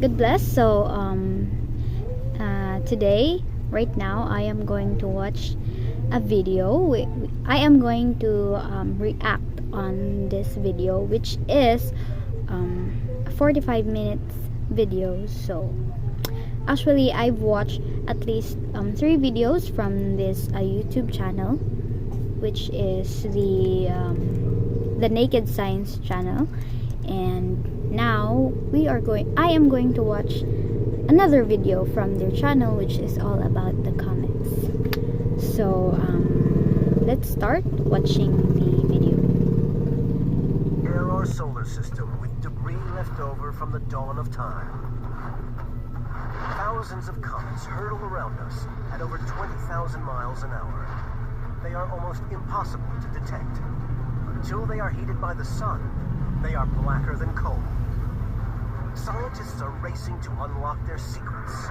God bless. So today, right now, I am going to watch a video. I am going to react on this video, which is a 45 minutes video. So actually, I've watched at least 3 videos from this YouTube channel, which is the Naked Science channel. And now I am going to watch another video from their channel, which is all about the comets. So let's start watching the video. Air our solar system with debris left over from the dawn of time. Thousands of comets hurtle around us at over 20,000 miles an hour. They are almost impossible to detect. Until they are heated by the sun, they are blacker than coal. Scientists are racing to unlock their secrets.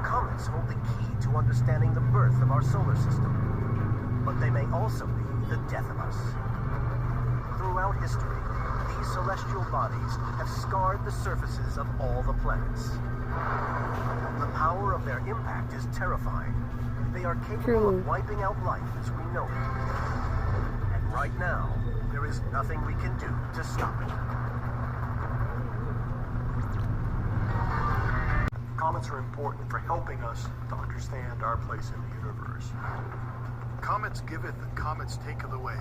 Comets hold the key to understanding the birth of our solar system. But they may also be the death of us. Throughout history, these celestial bodies have scarred the surfaces of all the planets. The power of their impact is terrifying. They are capable of wiping out life as we know it. And right now, there is nothing we can do to stop it. Comets are important for helping us to understand our place in the universe. Comets giveth and comets taketh away.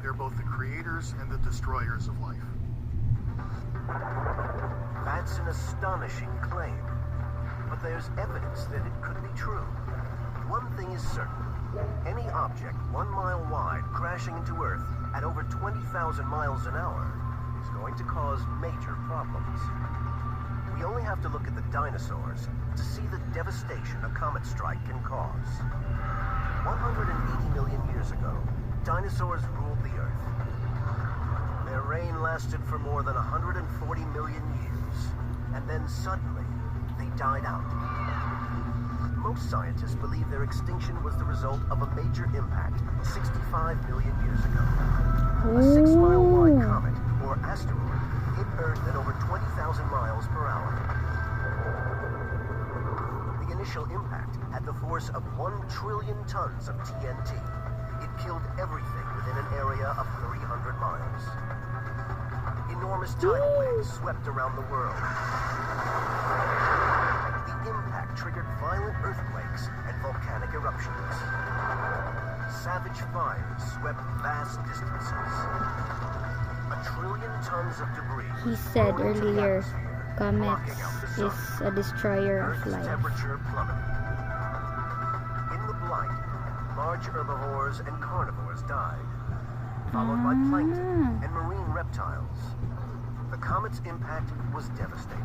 They're both the creators and the destroyers of life. That's an astonishing claim, but there's evidence that it could be true. One thing is certain. Any object 1 mile wide crashing into Earth at over 20,000 miles an hour is going to cause major problems. We only have to look at the dinosaurs to see the devastation a comet strike can cause. 180 million years ago, dinosaurs ruled the Earth. Their reign lasted for more than 140 million years, and then suddenly, they died out. Most scientists believe their extinction was the result of a major impact 65 million years ago. A 6-mile-wide comet, or asteroid, hit Earth at over 20,000 miles per hour. The initial impact had the force of 1 trillion tons of TNT. It killed everything within an area of 300 miles. Enormous tidal waves swept around the world. The impact triggered violent earthquakes and volcanic eruptions. Savage fires swept vast distances. 1 trillion tons of debris. He said earlier, comets is a destroyer of life. Temperature plummeted. In the blight, large herbivores and carnivores died, followed by plankton and marine reptiles. The comet's impact was devastating.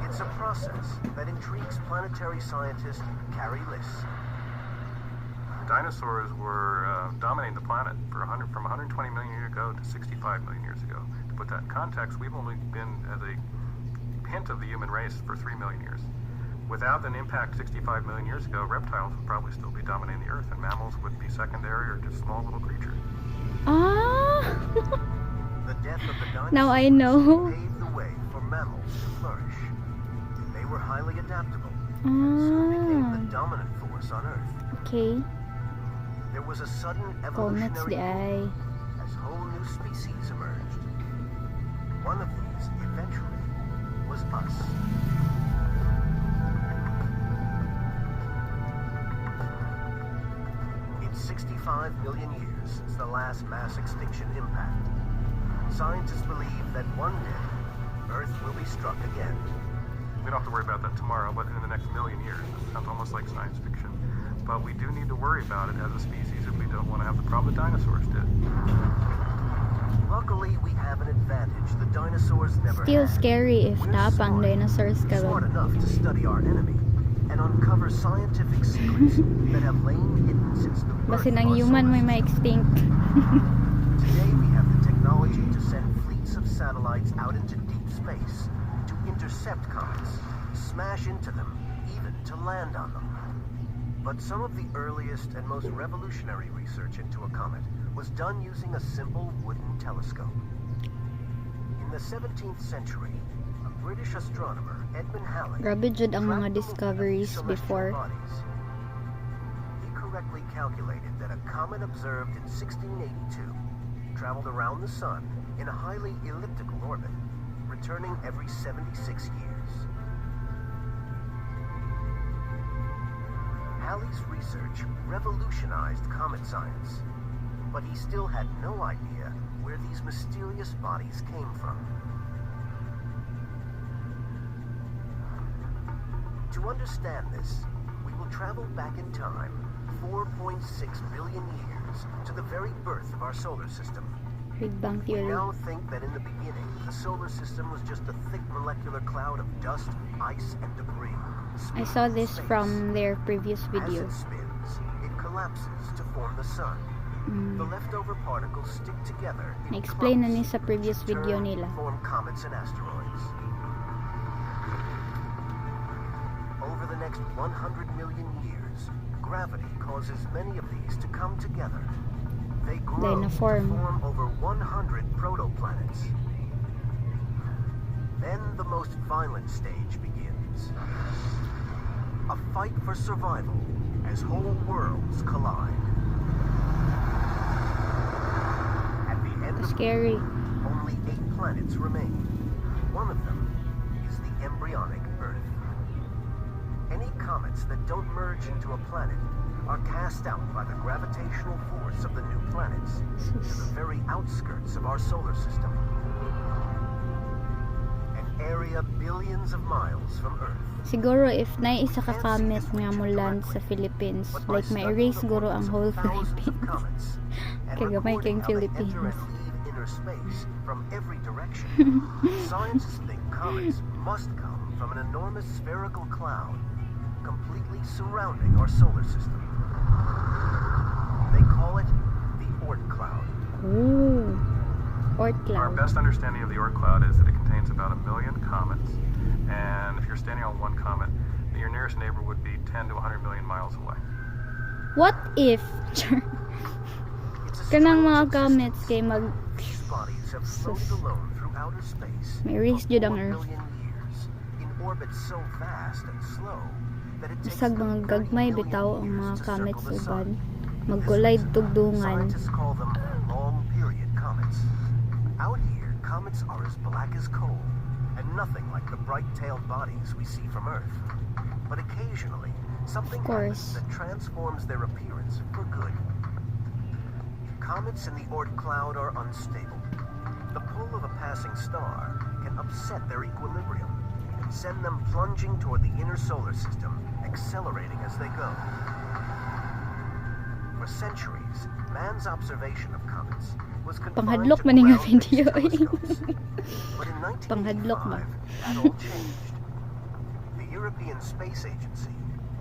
It's a process that intrigues planetary scientist Carrie Liss. Dinosaurs were dominating the planet from 120 million years ago to 65 million years ago. To put that in context, we've only been as a hint of the human race for 3 million years. Without an impact 65 million years ago, reptiles would probably still be dominating the Earth, and mammals would be secondary or just small little creatures. The death of the dinosaurs Now I know. paved the way for mammals to flourish. They were highly adaptable and soon became the dominant force on Earth. Okay. There was a sudden Comets evolutionary di ay. movement as whole new species emerged. One of these, eventually, was us. It's 65 million years since the last mass extinction impact. Scientists believe that one day, Earth will be struck again. We don't have to worry about that tomorrow, but in the next million years. It sounds almost like science fiction. But we do need to worry about it as a species if we don't want to have the problem the dinosaurs did. Luckily, we have an advantage the dinosaurs never Still had. scary if We're tapang dinosaurs ka smart ron. enough to study our enemy and uncover scientific secrets that have lain hidden since the birth Basin of ang our human solar may system. ma-extinct. Today we have the technology to send fleets of satellites out into deep space to intercept comets, smash into them, even to land on them. But some of the earliest and most revolutionary research into a comet was done using a simple wooden telescope. In the 17th century, a British astronomer, Edmund Halley, Grabe jud ang mga tracked the movement of these discoveries celestial before. bodies. He correctly calculated that a comet observed in 1682 traveled around the sun in a highly elliptical orbit, returning every 76 years. Halley's research revolutionized comet science, but he still had no idea where these mysterious bodies came from. To understand this, we will travel back in time 4.6 billion years to the very birth of our solar system. Big Bang We Theory. now think that in the beginning, the solar system was just a thick molecular cloud of dust, ice, and debris. I saw this from their previous video. As it spins, it collapses to form the sun. The leftover particles stick together in Na-explain na ni clumps, sa previous which in video turn nila. form comets and asteroids. Over the next 100 million years, gravity causes many of these to come together. They grow to Dynaform. form over 100 protoplanets. Then the most violent stage begins. A fight for survival as whole worlds collide. At the end of Scary. only 8 planets remain. One of them is the embryonic Earth. Any comets that don't merge into a planet are cast out by the gravitational force of the new planets to the very outskirts of our solar system. An area billions of miles from Earth. Siguro if naisa ka comet nga mo land sa Philippines, But by like studying ma-erase the siguro ang orbits of whole thousands of Philippines. comets and Kaya gamay recording kayong how they enter Philippines. and leave inner space from every direction, scientists think comets must come from an enormous spherical cloud completely surrounding our solar system. They call it the Oort cloud. Ooh. Oort Our cloud. best understanding of the Oort cloud is that it contains about 1 million comets, and if you're standing on one comet, your nearest neighbor would be 10 to 100 million miles away. What if It's a kanang mga strange comets existence. kay mag These bodies have floated alone through outer space May race for jud ang 4 Earth. million years in orbits so vast and slow that it takes Bisag mga them 30 gagmay million bitaw ang years mga to comets circle the sun. uban. Mag-collide tugdungan. Scientists call them long period comets. Out here, comets are as black as coal and nothing like the bright-tailed bodies we see from Earth. But occasionally, something happens course. that transforms their appearance for good. Comets in the Oort cloud are unstable. The pull of a passing star can upset their equilibrium and send them plunging toward the inner solar system, accelerating as they go. For centuries, man's observation of comets was confined Panghadlok to man nga ground-based video eh. telescopes. But in Panghadlok ba? 1985, that all changed. The European Space Agency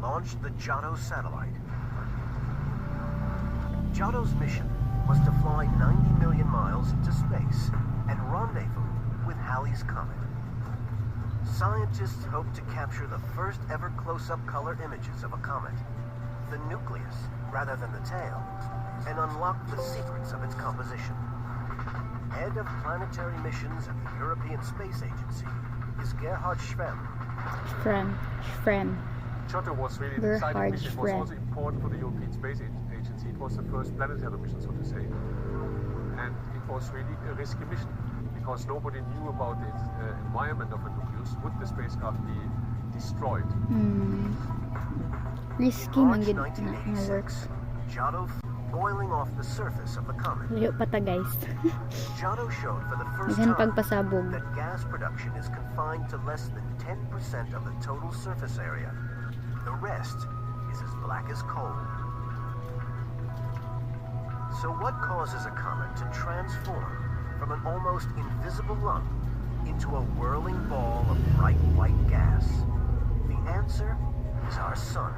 launched the Giotto satellite. Giotto's mission was to fly 90 million miles into space and rendezvous with Halley's Comet. Scientists hope to capture the first ever close-up color images of a comet, the nucleus rather than the tail, and unlock the secrets of its composition. Head of planetary missions at the European Space Agency is Gerhard Schwemm. Frem. Giotto was really an Gerhard exciting mission. It was Schwemm. also important for the European Space Agency. It was the first planetary mission, so to say. And it was really a risky mission because nobody knew about the environment of a nucleus. Would the spacecraft be destroyed? Risky In man March gid na nga work. 1986, Giotto boiling off the surface of the comet. Layo pa ta guys. Giotto showed for the first Daghan time pagpasabog. that gas production is confined to less than 10% of the total surface area. The rest is as black as coal. So what causes a comet to transform from an almost invisible lump into a whirling ball of bright white gas? The answer is our sun.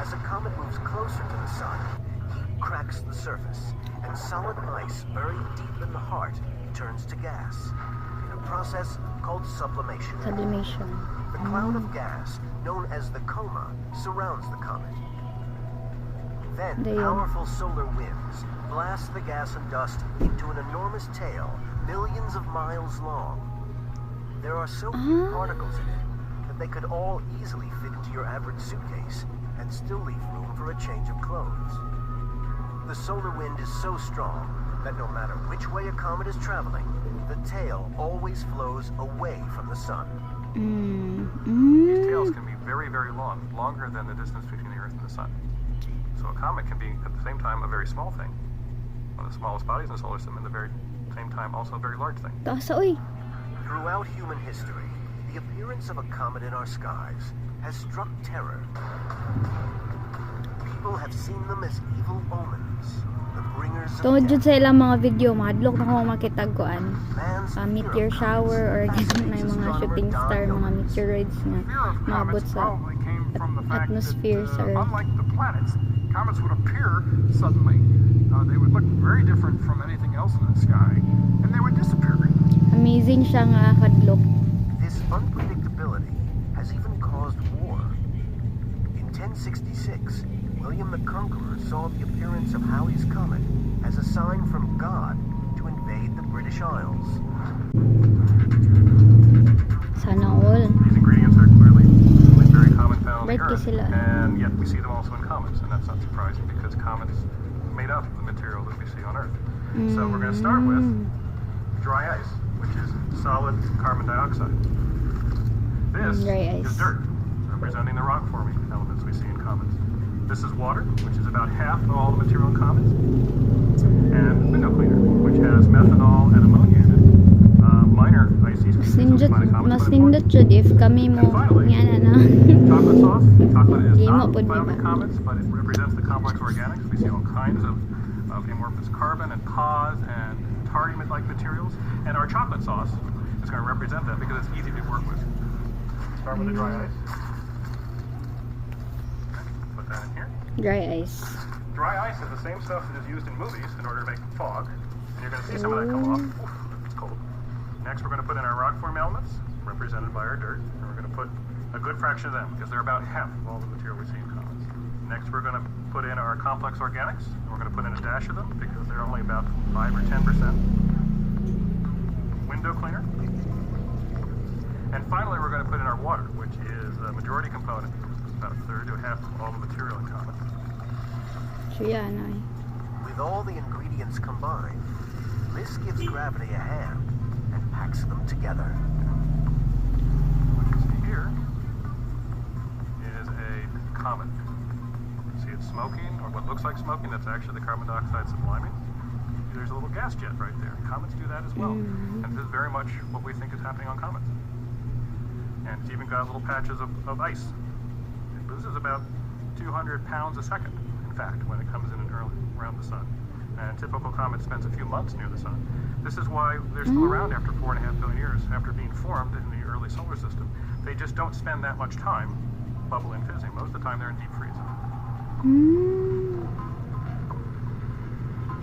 As a comet moves closer to the sun, heat cracks the surface, and solid ice buried deep in the heart turns to gas, in a process called sublimation. Sublimation. The cloud of gas, known as the coma, surrounds the comet. Then Ayun. powerful solar winds blast the gas and dust into an enormous tail, millions of miles long. There are so few particles in it that they could all easily fit into your average suitcase and still leave room for a change of clothes. The solar wind is so strong that no matter which way a comet is traveling, the tail always flows away from the sun. These tails can be very, very long, longer than the distance between the Earth and the Sun. So a comet can be, at the same time, a very small thing, one of the smallest bodies in the solar system, and at the very same time, also a very large thing. Taasa, uy. Throughout human history, the appearance of a comet in our skies has struck terror. People have seen them as evil omens, the bringers of Tungod jud death. sa ilang mga video, madlok na ko makitag koan. Man's fear Meteor of shower or comets ganun na yung mga fascinates shooting astronomer star, Don mga Gilbert. meteoroids nga Fear of maabot comets sa probably came from the fact atmosphere sa that, Earth. unlike the planets, comets would appear suddenly. They would look very different from anything else in the sky, and they would disappear. Amazing siya nga kadlok. This unpredictability has even caused war. In 1066, William the Conqueror saw the appearance of Halley's Comet as a sign from God to invade the British Isles. Sana all. These ingredients are clearly very common found on the Right Earth, kasi sila. and yet we see them also in comets, and that's not surprising because comets made up the material that we see on Earth. So we're going to start with dry ice, which is solid carbon dioxide. This Dry ice. is dirt, representing the rock-forming elements we see in comets. This is water, which is about half of all the material in comets, and window cleaner, which has methanol and ammonia in it. Minor ice species of planet comets, Mas but nindot important. jud if kami mo nga na. Chocolate sauce. Chocolate is Game not up with me found in ba? comets, but it represents the complex organics. We see all kinds of amorphous carbon and PAWs and tardy-like materials. And our chocolate sauce is going to represent that because it's easy to work with. Start with the dry ice. Put that in here. Dry ice. Dry ice is the same stuff that is used in movies in order to make fog. And you're going to see some of that come off. Oof, it's cold. Next, we're going to put in our rock form elements, represented by our dirt. And we're going to put a good fraction of them, because they're about half of all the material we see in comets. Next, we're going to put in our complex organics. And we're going to put in a dash of them, because they're only about 5 or 10%. Window cleaner. And finally, we're going to put in our water, which is a majority component, about a third to a half of all the material in comets. So yan ay. With all the ingredients combined, this gives gravity a hand and packs them together. What you see here is a comet. See it's smoking, or what looks like smoking, that's actually the carbon dioxide subliming. There's a little gas jet right there. Comets do that as well. And this is very much what we think is happening on comets. And it's even got little patches of ice. This is about 200 pounds a second, in fact, when it comes in and around the sun. And typical comet spends a few months near the sun. This is why they're still around after 4.5 billion years, after being formed in the early solar system. They just don't spend that much time bubbling, fizzing. Most of the time they're in deep freeze.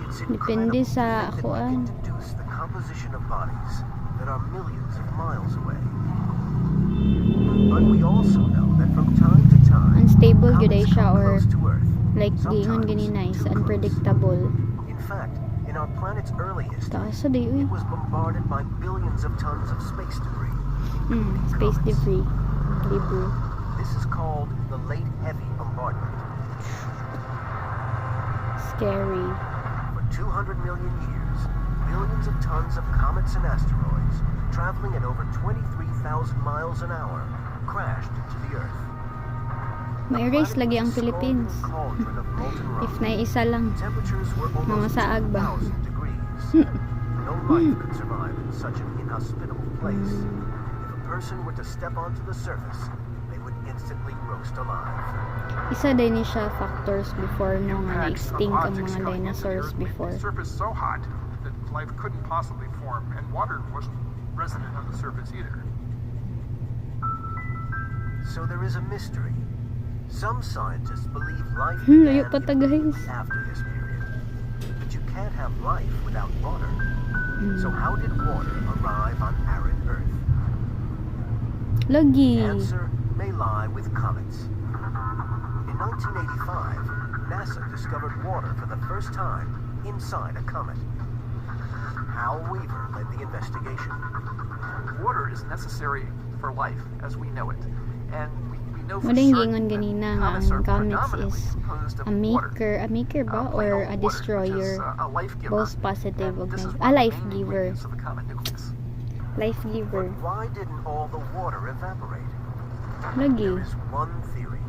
It's Depende incredible sa to think that we kuan. can deduce the composition of bodies that are millions of miles away. But we also know that from time to time, Unstable gyud ay comets siya, come or close to Earth. like giingon Sometimes gani nice, too close. unpredictable. In fact, in our planet's early history, Taasa day uy. it was bombarded by billions of tons of space debris. Space debris. Libro. This is called the late heavy bombardment. Scary. For 200 million years, billions of tons of comets and asteroids, traveling at over 23,000 miles an hour, crashed into the Earth. May erase lagi ang Philippines. If naiisa lang. Temperatures were Mga almost saag ba? 2,000 degrees. No life could survive in such an inhospitable place. If a person were to step onto the surface, they would instantly roast alive. Isa din ni siya factors before no nga Impacts of na-extinct ang objects mga coming into the dinosaurs Earth made before. the surface so hot that life couldn't possibly form, and water wasn't resident on the surface either. So there is a mystery. Some scientists believe life Layo began pa ta, guys. immediately after this period. But you can't have life without water. So how did water arrive on arid Earth? Lagi. The answer may lie with comets. In 1985, NASA discovered water for the first time inside a comet. Hal Weaver led the investigation. Water is necessary for life as we know it. And we know for Muling certain gingon that ganina nga comets are ang comets predominantly is composed of a water. maker ba Plain or old a water, which is, destroyer, a life giver. both positive And ug this is negative. one A of the life main giver. ingredients of the comet nucleus. Life But giver. why didn't all the water evaporate? Lagi. There is one theory.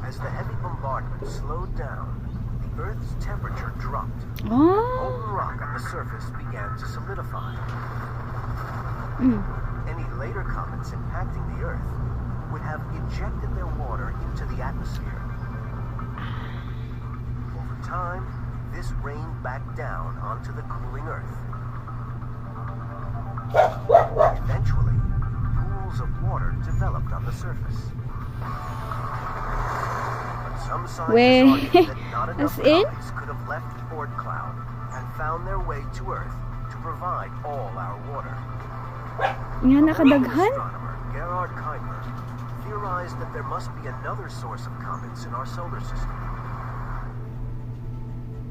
As the heavy bombardment slowed down, the Earth's temperature dropped. Oh. Molten rock on the surface began to solidify. Any later comets impacting the Earth would have ejected their water into the atmosphere. Over time, this rained back down onto the cooling Earth. Eventually, pools of water developed on the surface. But some scientists argue that not enough As in? comets could have left the Oort cloud and found their way to Earth to provide all our water. Nga nakadaghan? Astronomer Gerhard Kuiper theorized that there must be another source of comets in our solar system.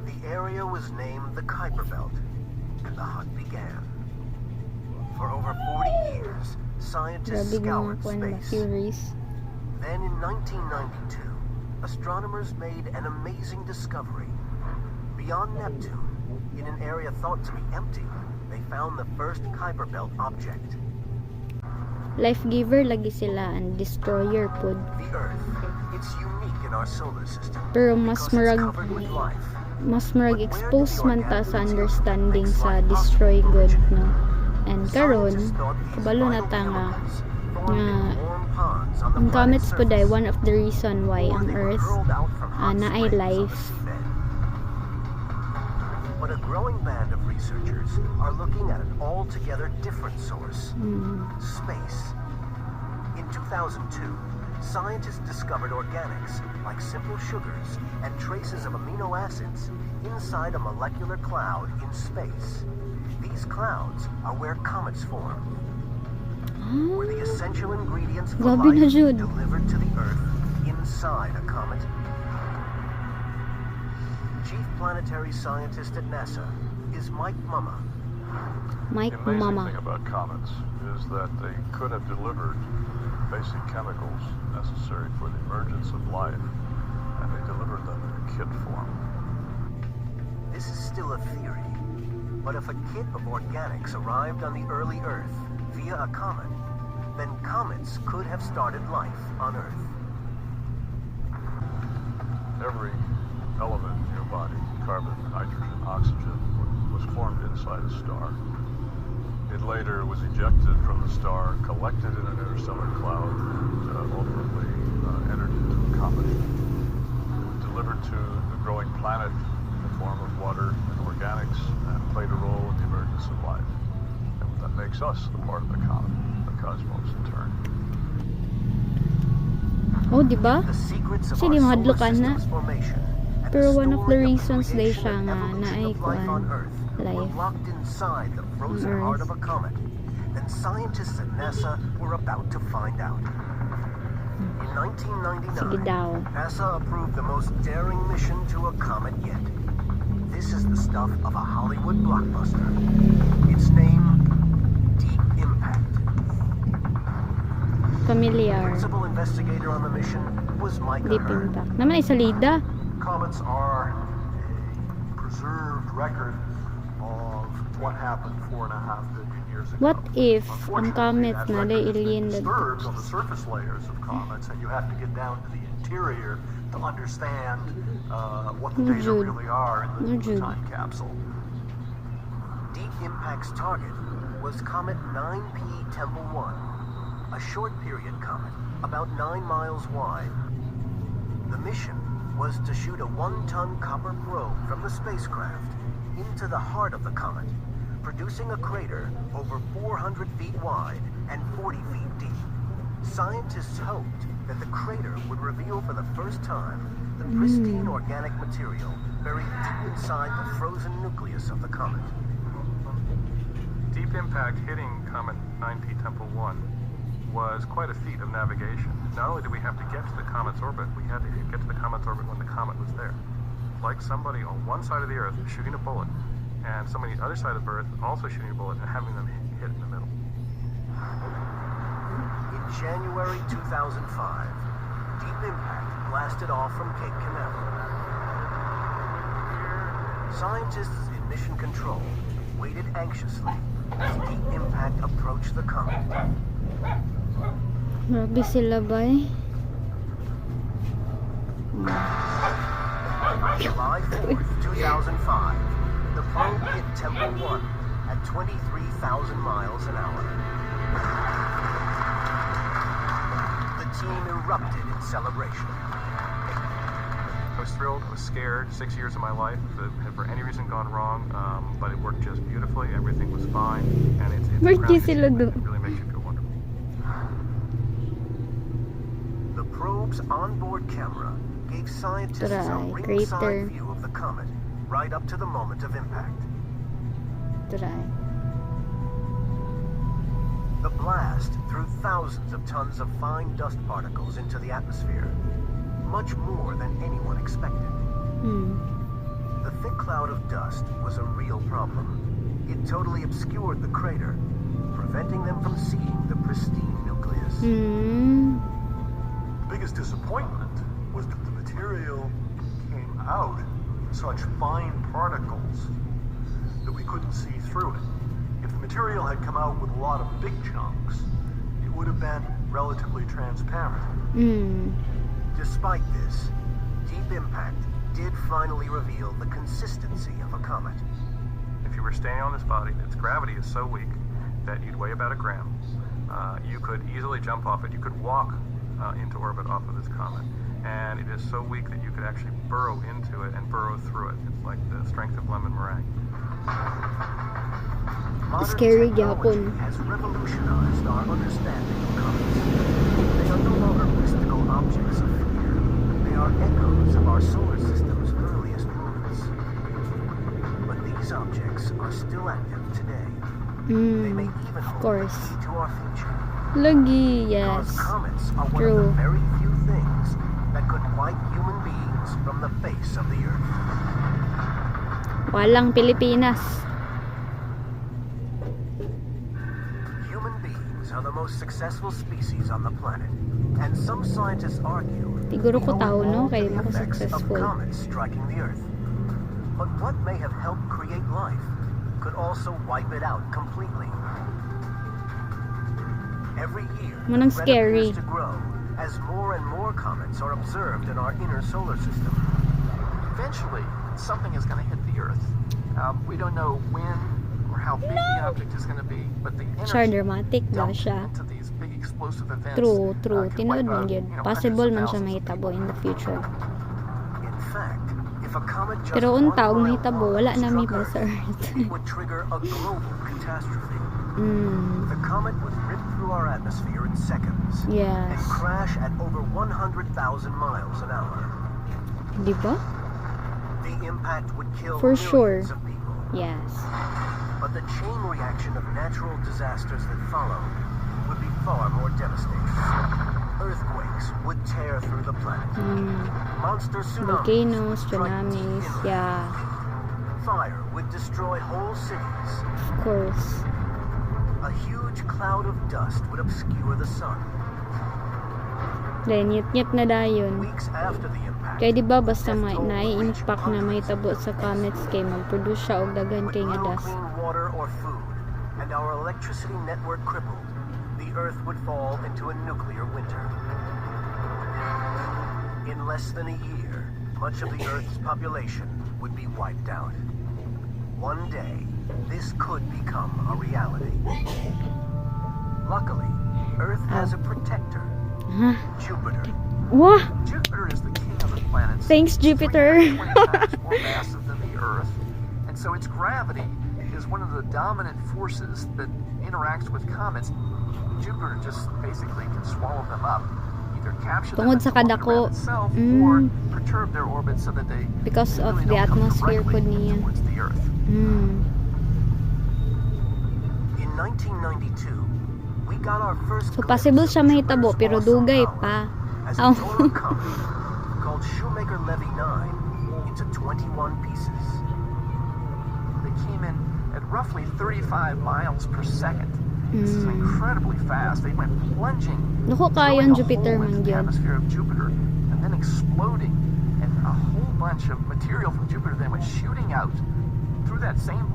The area was named the Kuiper Belt, and the hunt began. For over 40 years, scientists Grabe scoured ng kuan ba space. theories. Then in 1992, astronomers made an amazing discovery. Beyond Neptune, in an area thought to be empty, they found the first Kuiper Belt object. Life giver lagi sila and destroyer pod. The Earth. It's unique in our solar system. Pero mas because it's murag covered with life. expose man ta sa understanding sa destroy good, no. And karon kabalo na ta nga ang comets po day one of the reason why ang Earth naay life. But a growing band of researchers are looking at an altogether different source, space. In 2002, scientists discovered organics like simple sugars and traces of amino acids inside a molecular cloud in space. These clouds are where comets form, where the essential ingredients for Grabe na life jud. delivered to the Earth inside a comet. Chief planetary scientist at NASA is Mike Mumma. Mike The amazing Mama. thing about comets is that they could have delivered basic chemicals necessary for the emergence of life, and they delivered them in a kit form. This is still a theory, but if a kit of organics arrived on the early Earth via a comet, then comets could have started life on Earth. Every element in your body, carbon, nitrogen, oxygen, was formed inside a star. It later was ejected from the star, collected in an interstellar cloud, and ultimately entered into a comet. It was delivered to the growing planet in the form of water and organics, and played a role in the emergence of life. And that makes us the part of the comet, the cosmos in turn. Oh, di ba? The secrets of Kasi our di solar mahadlokan na. system's formation and Pero the one of the story reasons day creation siya and nga evolution naay of life on kuan Earth were life. locked inside the frozen Earth. heart of a comet. Then scientists at NASA were about to find out. In 1999, Sige daw. NASA approved the most daring mission to a comet yet. This is the stuff of a Hollywood blockbuster. Its name, Deep Impact. Familiar. Principal investigator on the mission was Mike Deep Ahern. impact. Naman ay salida. Comets are a preserved record of what happened 4.5 billion years ago. What if ang Unfortunately, comet that na record day has been alien disturbed on the surface layers of comets, and you have to get down to the interior to understand what the data Jude. really are in the Jude. time capsule. Deep Impact's target was Comet 9P Temple 1, a short period comet about 9 miles wide. The mission was to shoot a 1-ton copper probe from the spacecraft into the heart of the comet, producing a crater over 400 feet wide and 40 feet deep. Scientists hoped that the crater would reveal for the first time the pristine organic material buried deep inside the frozen nucleus of the comet. Deep impact hitting Comet 9P Temple 1 was quite a feat of navigation. Not only did we have to get to the comet's orbit, we had to get to the comet's orbit when the comet was there. Like somebody on one side of the Earth shooting a bullet, and somebody on the other side of the Earth also shooting a bullet and having them hit in the middle. In January 2005, Deep Impact blasted off from Cape Canaveral. Scientists in Mission Control waited anxiously as Deep Impact approached the comet. Grabe sila ba eh? July 4th, 2005, the probe hit Temple 1 at 23,000 miles an hour. The team erupted in celebration. I was thrilled, I was scared. 6 years of my life had for any reason gone wrong, but it worked just beautifully. Everything was fine, and it's a Where'd you ground sila achievement. do? It really makes you feel wonderful. The probe's onboard camera gave scientists a Try, ringside crater. view of the comet right up to the moment of impact. Try. The blast threw thousands of tons of fine dust particles into the atmosphere, much more than anyone expected. The thick cloud of dust was a real problem. It totally obscured the crater, preventing them from seeing the pristine nucleus. Hmm. The biggest disappointment was that the material came out in such fine particles that we couldn't see through it. If the material had come out with a lot of big chunks, it would have been relatively transparent. Despite this, Deep Impact did finally reveal the consistency of a comet. If you were standing on this body, its gravity is so weak that you'd weigh about a gram. You could easily jump off it. You could walk into orbit off of this comet. And it is so weak that you could actually burrow into it and burrow through it. It's like the strength of lemon meringue. Modern Scary technology gyapon. has revolutionized our understanding of comets. They are no longer mystical objects of fear. They are echoes of our solar system's earliest moments. But these objects are still active today. They may even hold the course. key to our future. Lagi, Because yes. comets are one of True. the very few things that could wipe human beings from the face of the earth. Walang Pilipinas. Human beings are the most successful species on the planet, and some scientists argue Siguro ko we tao, owe no? all Kaya to the mo ko effects of successful. comets striking the earth. But what may have helped create life could also wipe it out completely. Every year, Manang the threat scary. appears to grow as more and more comets are observed in our inner solar system. Eventually, something is going to hit the Earth. We don't know when or how big the object is going to be, but the Siya energy dramatic daw dumped siya. into these big explosive events True. can Tinood wipe man out, yun. you know, Possible hundreds man of siya thousands of mahitabo in the future. In fact, if a comet just Pero 1 unta, og mile mahitabo, wide wala na mi struck ba sa Earth, Earth? it would trigger a global catastrophe. Mm. The comet would rip through our atmosphere in seconds and Yes. crash at over 100,000 miles an hour. Di ba? The impact would kill For millions sure. of people. Yes. But the chain reaction of natural disasters that follow would be far more devastating. Earthquakes would tear through the planet. Monster tsunamis Volcanoes, would strike deep tsunamis, inland. yeah. Fire would destroy whole cities. Of course. A huge cloud of dust would obscure the sun. Then, nyit na dayon. Weeks after the impact, Kaya di ba basta the may death toll would reach na-impact na may hundreds of tabo sa comets kay mag-produce siya og daghan With kay nga little dust. clean water or food, and our electricity network crippled, the Earth would fall into a nuclear winter. In less than a year, much of the Earth's population would be wiped out. One day, this could become a reality. Luckily, Earth has a protector, Jupiter. Wah! Jupiter is the king of the planets. Thanks, Jupiter. 320 times more massive than the Earth, and so its gravity is one of the dominant forces that interacts with comets. Jupiter just basically can swallow them up, either capture them Tungod and sa orbit kadako. around itself, Mm. or perturb their orbit so that they Because of really the don't come atmosphere directly po niya. towards the Earth. Mm. In 1992, we got our first So possible siya mahitabo Jupiter's pero awesome dugay power pa. as Oh. it tore a comet called Shoemaker-Levy 9 into 21 pieces. They came in at roughly 35 miles per second. This is incredibly fast. They went plunging Naku, drilling kayang a Jupiter hole into man the yun. atmosphere of Jupiter and then exploding, and a whole bunch of material from Jupiter then went shooting out through that same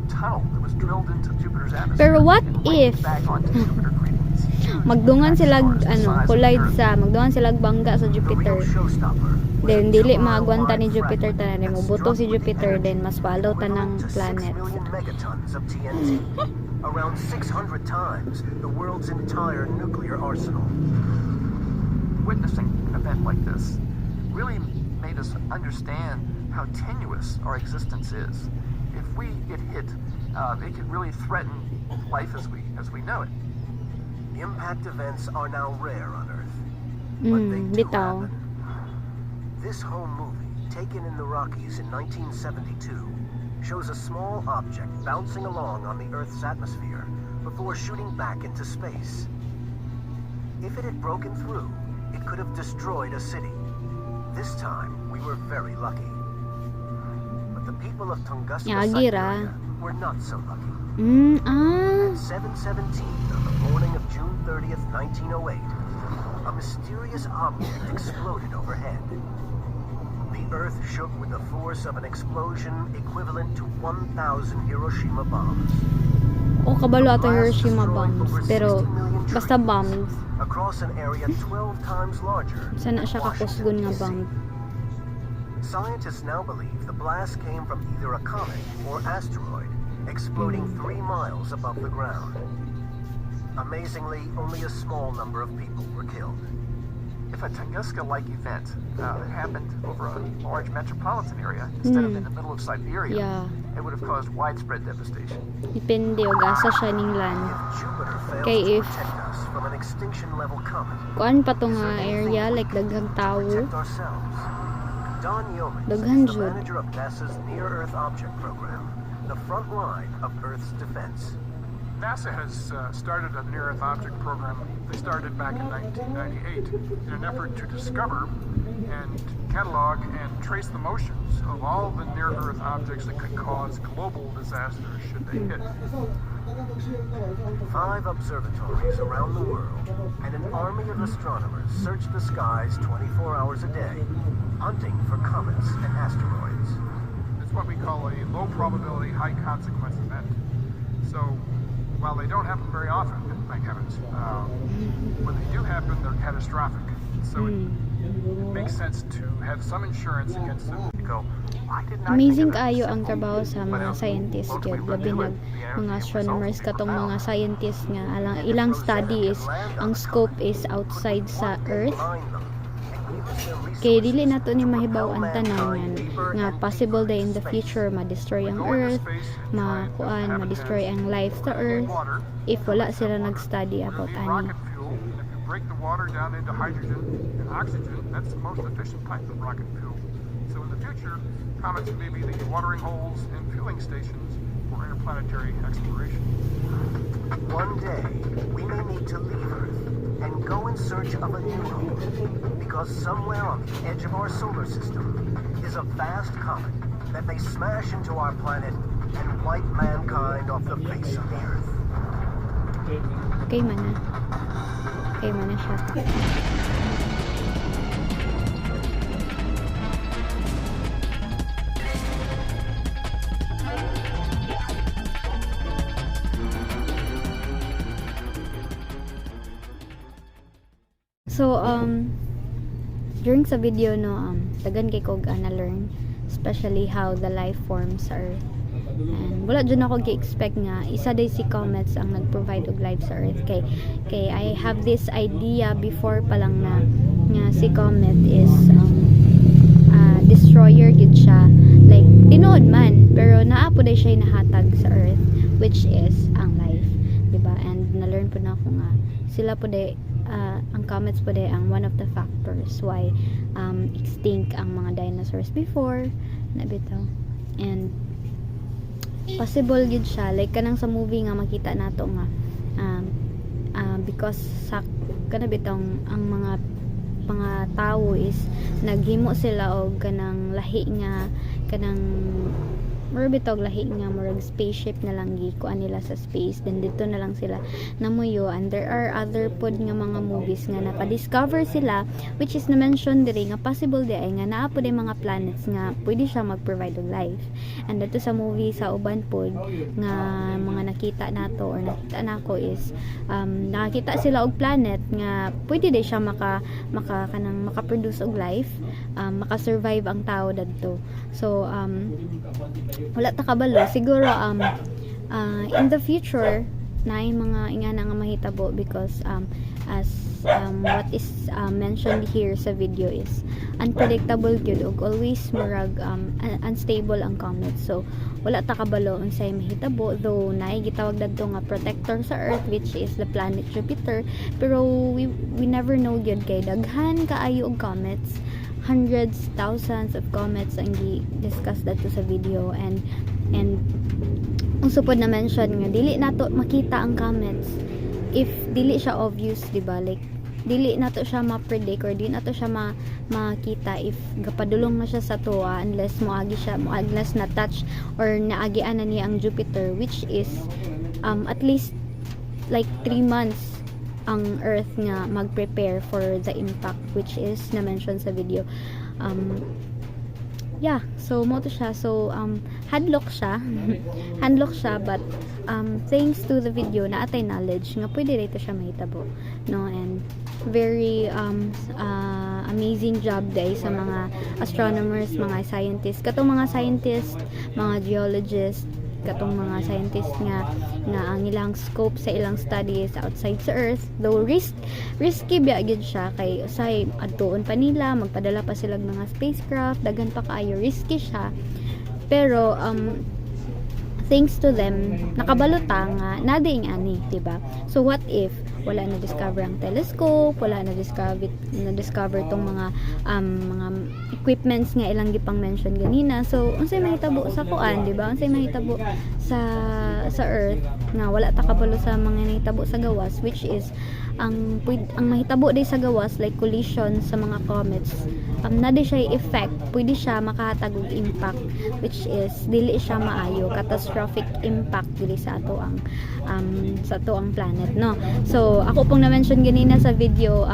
tunnel that was drilled into Jupiter's atmosphere. Pero what and raining if back onto Jupiter, creating these huge magdungan impact sila stars the size of the collide Earth. magdungan sila bangga sa The Jupiter. real showstopper was Then a dili 2-mile maagwanta ni wide Jupiter fragment tanan that mo buto struck si with the Jupiter energy then mas follow tanang equivalent to 6 planet. million megatons of TNT, around 600 times the world's entire nuclear arsenal. Witnessing an event like this really made us understand how tenuous our existence is. If we get hit, it could really threaten life as we know it. Impact events are now rare on Earth, but they do Bitaw. happen. This home movie, taken in the Rockies in 1972, shows a small object bouncing along on the Earth's atmosphere before shooting back into space. If it had broken through, it could have destroyed a city. This time, we were very lucky. But the people of Tunguska, Yagi ra. Siberia were not so lucky. Ah. At 7:17 on the morning of June 30th, 1908, a mysterious object exploded overhead. The Earth shook with the force of an explosion equivalent to 1,000 Hiroshima bombs. O kabalo ato Hiroshima bombs, pero basta bombs. Across an area 12 times larger Sana than siya kakusgon Washington, nga D.C. bomb. Scientists now believe the blast came from either a comet or asteroid exploding 3 miles above the ground. Amazingly, only a small number of people were killed. If a Tunguska-like event happened over a large metropolitan area instead of in the middle of Siberia, Yeah. it would have caused widespread devastation. Depende o gasa siya ning land. If Jupiter fails Kay to if protect us from an extinction-level comet, kuan pa to is nga there anything area we like can do daghang to tawo. protect ourselves? Don Yeomans Daghan is the jud. manager of NASA's Near-Earth Object Program, the front line of Earth's defense. NASA has started a near-Earth object program. They started back in 1998 in an effort to discover and catalog and trace the motions of all the near-Earth objects that could cause global disasters should they hit. 5 observatories around the world and an army of astronomers search the skies 24 hours a day, hunting for comets and asteroids. It's what we call a low probability, high consequence event. So while they don't happen very often, thank heavens, when they do happen, they're catastrophic. So it makes sense to have some insurance against them. You go, why didn't I Amazing think of that kaayo ang simple trabaho sa mga scientists gyud labi nag mga astronomers katong mga scientists nga ilang study is ang scope is outside sa Earth. Kay dili nato ni mahibaw ang tanan nga possible day in the future ma-destroy ang Earth, ma-destroy ang life sa Earth if wala sila nag-study about Need ani. rocket fuel, and if you break the water down into hydrogen and oxygen, that's the most efficient type of rocket fuel. So in the future, comets may be the watering holes and fueling stations for interplanetary exploration. One day, we may need to leave Earth and go in search of a new home, because somewhere on the edge of our solar system is a vast comet that may smash into our planet and wipe mankind off the face of the Earth. Okay man na. Okay man na siya. So, during sa video, no, tagan kay kog na learn, especially how the life forms sa Earth. And wala dyan ako gi-expect nga, isa day si comets ang nag-provide og life sa Earth. Kay I have this idea before pa lang na si comet is destroyer gid siya. Like, tinuod man, pero naapo day siya nahatag sa Earth, which is ang life. Diba? And na-learn po na ako nga, sila po day ang comets po day ang one of the factors why extinct ang mga dinosaurs before nabitaw. And possible gid siya like kanang sa movie nga makita nato nga because sa kana bitong ang mga tao is naghimo sila og kanang lahi nga kanang mura bitog lahi nga murag spaceship na lang gikuan nila sa space, then dito na lang sila namuyo. And there are other pod nga mga movies nga naka-discover sila, which is na-mention diri nga possible di ay nga naa pod ay mga planets nga pwede siya mag-provide og life. And dito sa movie sa uban pod nga mga nakita nato or nakita nako is nakakita sila og planet nga pwede di siya maka-produce og life, maka-survive ang tao dadto. So wala ta kabalo siguro in the future na mga ingana nga mahitabo, because as what is mentioned here sa video is unpredictable gyud og always murag unstable ang comets. So wala ta kabalo unsay mahitabo, though naay gitawag dadto nga protector sa Earth, which is the planet Jupiter, pero we never know gyud kay daghan kaayo og comets, hundreds, thousands of comets ang discuss dato sa video. And usapod na mention nga dili nato makita ang comets if dili siya obvious, di ba? Like dili nato siya ma-predict or di nato siya makita if gapadulong na siya sa tuwa unless unless na touch or naagian na niya ang Jupiter, which is at least like 3 months ang Earth nga mag-prepare for the impact, which is na-mention sa video. Yeah, so mo to siya. So hadlock siya hadlock siya, but thanks to the video na atay knowledge nga pwede rito siya mahitabo, no? And very amazing job day sa mga astronomers, mga scientists, katong mga scientists, mga geologists, katong mga scientists nga ang ilang scope sa ilang studies outside sa Earth, though risky biya gid siya kay usay adtuon pa nila, magpadala pa sila ng mga spacecraft, daghan pa kaayo, risky siya. Pero thanks to them nakabalota nga nadaing ani, diba? So what if wala na discover ang telescope, wala na discover tong mga equipments nga ilang gipang mention ganina. So unsay mahitabo sa kuan, di ba? Unsay mahitabo sa Earth nga wala ta kabalo sa mga nahitabo sa gawas, which is ang mahitabo day sa gawas like collision sa mga comets, na di siya effect, pwede siya makahatag og impact, which is dili siya maayo, catastrophic impact dili sa ato ang planet, no? So ako pong na-mention ganina sa video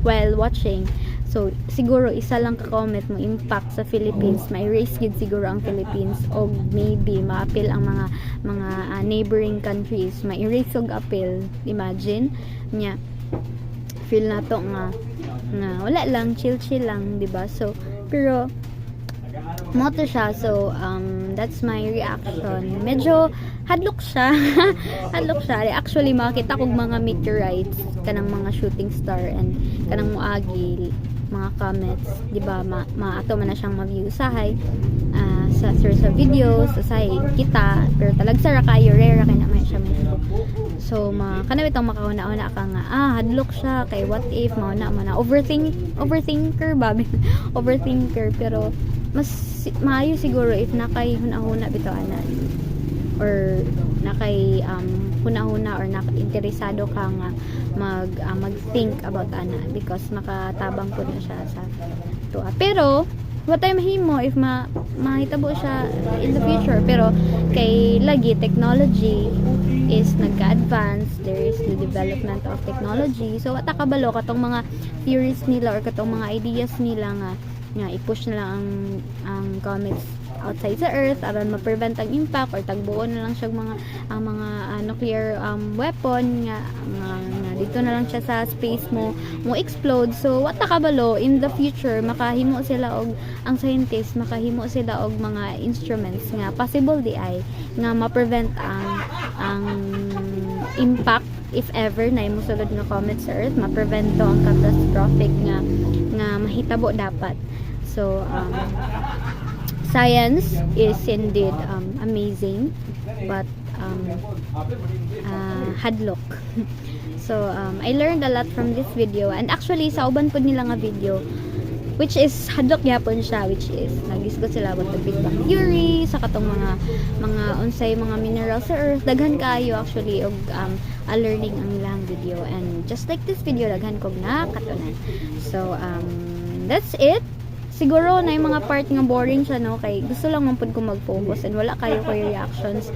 while watching. So siguro isa lang ka comet mo impact sa Philippines, may erase gid siguro ang Philippines, o maybe maapil ang mga neighboring countries, may erase og apil. Imagine nya, feel nato nga wala lang, chill lang, di ba? So pero moto siya. So that's my reaction. Medyo hadlok siya hadlok siya. Actually makita kog mga meteorites, kanang mga shooting star and kanang moagi mga comets, di ba? Maato man na siyang ma-view usahay sa videos usahay kita, pero talagsara kayo, rare kay na may siya medyo. So kana bitong makauna-una ka nga hadlok siya kay what if mauna man na overthinker babi overthinker. Pero mas maayo siguro if nakay hunahuna bitaw ana, or nakay hunahuna or interesado ka nga mag-think about ana, because makatabang po na siya sa tuwa. Pero what tayo mahimo if mahitabo siya in the future. Pero kay lagi technology is nagka-advance, there is the development of technology. So wata kabalo katong mga theories nila or katong mga ideas nila nga i-push na lang ang comets outside sa Earth aron ma-prevent ang impact, or tagbuo na lang siya mga nuclear weapon nga dito na lang siya sa space mo explode. So what kabalo in the future makahimo sila og ang scientists makahimo sila og mga instruments nga possible di ay nga ma-prevent ang impact if ever na mosulod nga comet sa Earth, ma-prevent to ang catastrophic nga mahitabo dapat. So science is indeed amazing, but hadlok. So I learned a lot from this video, and actually sa uban pud nila nga video which is hadlok gyapon siya, which is nag-discuss sila about the Big Bang Theory sa katong mga unsay mga minerals sa earth. Daghan kaayo actually og a learning ang ilang video, and just like this video daghan kog nakatunan. So that's it. Siguro na yung mga part nga boring siya, no, kay gusto lang man pud ko mag-focus and wala kayo ko reactions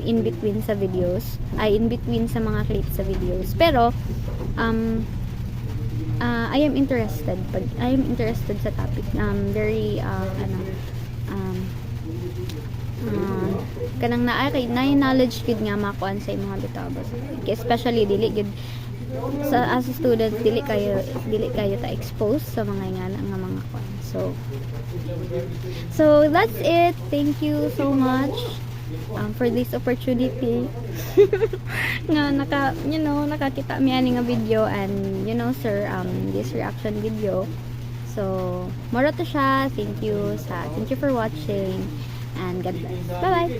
in between sa videos, in between sa mga clips sa videos. Pero I am interested sa topic. Very kanang na knowledge gud nga makuan sa mga bitabas, especially dili gud sa as a student, dili kayo ta expose sa mga nga mga kuan. So that's it. Thank you so much for this opportunity nga nakakita mi ani nga video, and sir, this reaction video. So mora to siya. Thank you for watching, and God bless. Bye bye.